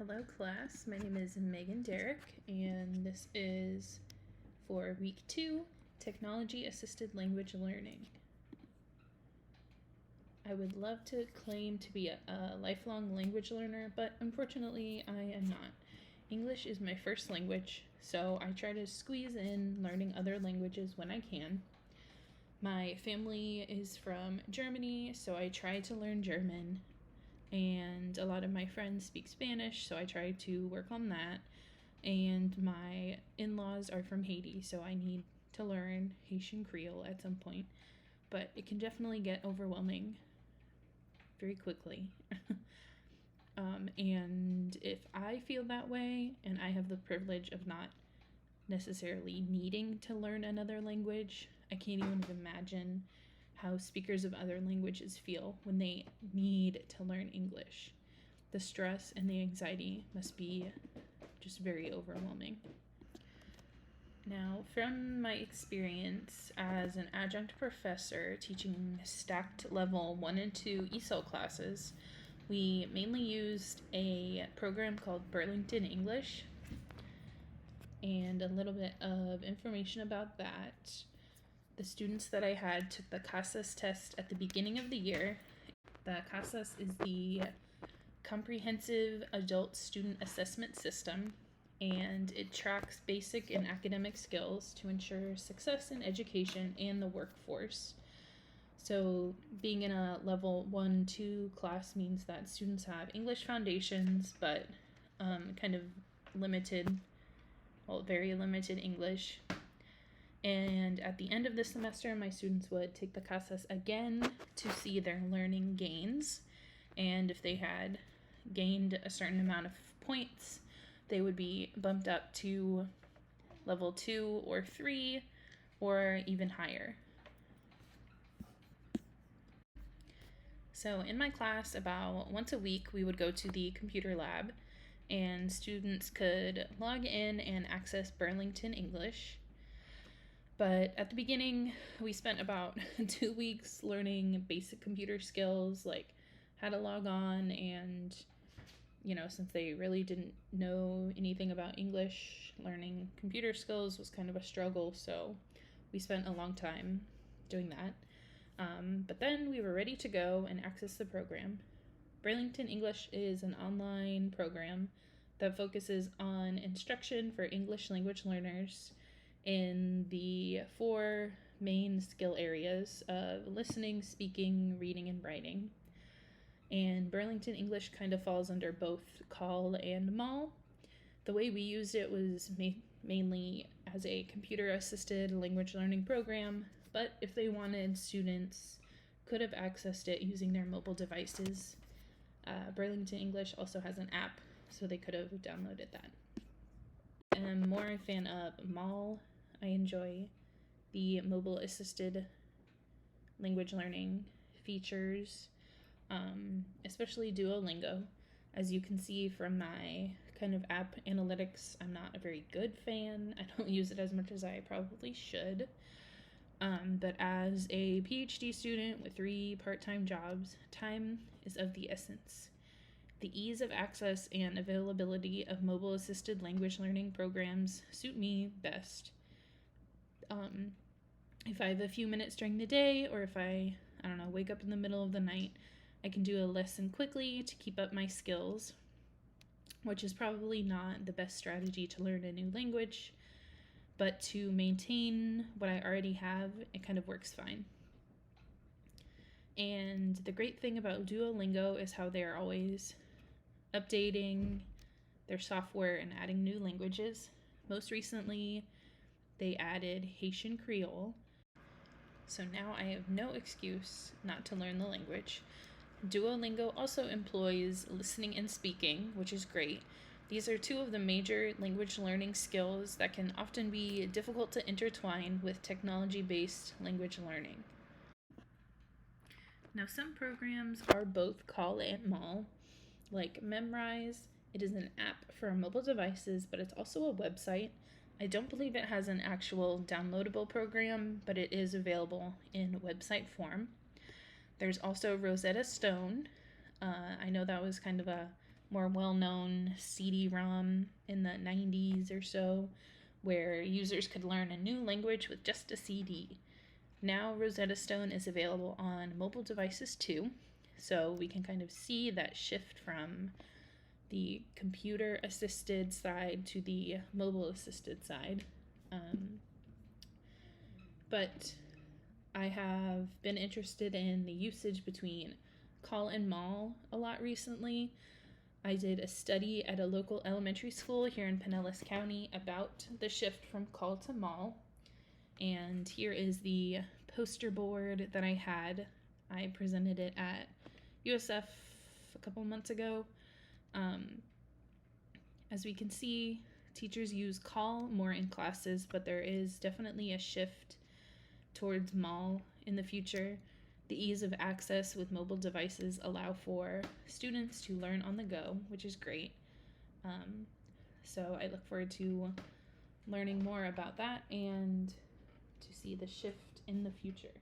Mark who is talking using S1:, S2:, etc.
S1: Hello class, my name is Megan Derrick, and this is for week 2, Technology Assisted Language Learning. I would love to claim to be a lifelong language learner, but unfortunately I am not. English is my first language, so I try to squeeze in learning other languages when I can. My family is from Germany, so I try to learn German. And a lot of my friends speak Spanish, so I try to work on that. And my in-laws are from Haiti, so I need to learn Haitian Creole at some point. But it can definitely get overwhelming very quickly. And if I feel that way, and I have the privilege of not necessarily needing to learn another language, I can't even imagine how speakers of other languages feel when they need to learn English. The stress and the anxiety must be just very overwhelming. Now, from my experience as an adjunct professor teaching stacked level 1 and 2 ESOL classes, we mainly used a program called Burlington English. And a little bit of information about that. The students that I had took the CASAS test at the beginning of the year. The CASAS is the Comprehensive Adult Student Assessment System, and it tracks basic and academic skills to ensure success in education and the workforce. So being in a level 1-2 class means that students have English foundations, but kind of very limited English. And at the end of the semester, my students would take the CASAS again to see their learning gains. And if they had gained a certain amount of points, they would be bumped up to level 2 or 3 or even higher. So in my class, about once a week, we would go to the computer lab, and students could log in and access Burlington English. But at the beginning, we spent about 2 weeks learning basic computer skills, like how to log on, and since they really didn't know anything about English, learning computer skills was kind of a struggle, so we spent a long time doing that. But then we were ready to go and access the program. Burlington English is an online program that focuses on instruction for English language learners in the 4 main skill areas of listening, speaking, reading, and writing. And Burlington English kind of falls under both CAL and MAL. The way we used it was mainly as a computer-assisted language learning program, but if they wanted, students could have accessed it using their mobile devices. Burlington English also has an app, so they could have downloaded that. I'm more a fan of MAL. I enjoy the mobile assisted language learning features, especially Duolingo. As you can see from my kind of app analytics, I'm not a very good fan. I don't use it as much as I probably should. But as a PhD student with 3 part-time jobs, time is of the essence. The ease of access and availability of mobile-assisted language learning programs suit me best. If I have a few minutes during the day, or if I wake up in the middle of the night, I can do a lesson quickly to keep up my skills, which is probably not the best strategy to learn a new language, but to maintain what I already have, it kind of works fine. And the great thing about Duolingo is how they are always updating their software and adding new languages. Most recently, they added Haitian Creole. So now I have no excuse not to learn the language. Duolingo also employs listening and speaking, which is great. These are 2 of the major language learning skills that can often be difficult to intertwine with technology-based language learning. Now, some programs are both CAL and MAL, like Memrise. It is an app for mobile devices, but it's also a website. I don't believe it has an actual downloadable program, but it is available in website form. There's also Rosetta Stone. I know that was kind of a more well-known CD-ROM in the 90s or so, where users could learn a new language with just a CD. Now Rosetta Stone is available on mobile devices too, so we can kind of see that shift from the computer-assisted side to the mobile-assisted side. But I have been interested in the usage between call and mall a lot recently. I did a study at a local elementary school here in Pinellas County about the shift from call to mall. And here is the poster board that I had. I presented it at USF a couple months ago. As we can see, teachers use call more in classes, but there is definitely a shift towards mall in the future. The ease of access with mobile devices allow for students to learn on the go, which is great. So I look forward to learning more about that and to see the shift in the future.